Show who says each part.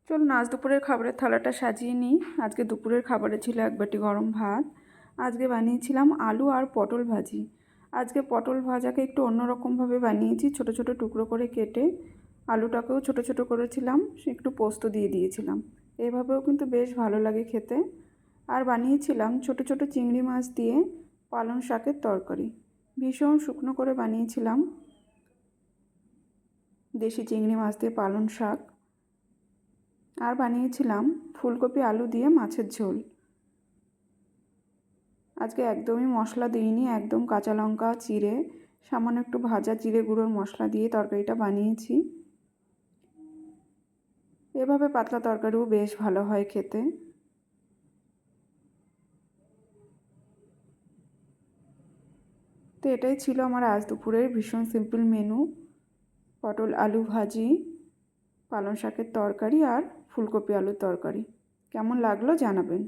Speaker 1: চলুন আজ দুপুরের খাবারের থালাটা সাজিয়ে নিই। আজকে দুপুরের খাবারে ছিল এক বাটি গরম ভাত। আজকে বানিয়েছিলাম আলু আর পটল ভাজি। আজকে পটল ভাজাকে একটু অন্যরকমভাবে বানিয়েছি, ছোট ছোট টুকরো করে কেটে। আলুটাকেও ছোট ছোট করেছিলাম, একটু পোস্ত দিয়ে দিয়েছিলাম। এভাবেও কিন্তু বেশ ভালো লাগে খেতে। আর বানিয়েছিলাম ছোট ছোট চিংড়ি মাছ দিয়ে পালং শাকের তরকারি। ভীষণ শুকনো করে বানিয়েছিলাম দেশি চিংড়ি মাছ দিয়ে পালং শাক। আর বানিয়েছিলাম ফুলকপি আলু দিয়ে মাছের ঝোল। আজকে একদমই মশলা দিইনি, একদম কাঁচা লঙ্কা চিড়ে সামান্য একটু ভাজা জিরে গুঁড়োর মশলা দিয়ে তরকারিটা বানিয়েছি। এভাবে পাতলা তরকারিও বেশ ভালো হয় খেতে। তো এটাই ছিল আমার আজ দুপুরের ভীষণ সিম্পল মেনু। পটল আলু ভাজি, পালং শাকের তরকারি আর ফুলকপি আলুর তরকারি। কেমন লাগলো জানাবেন।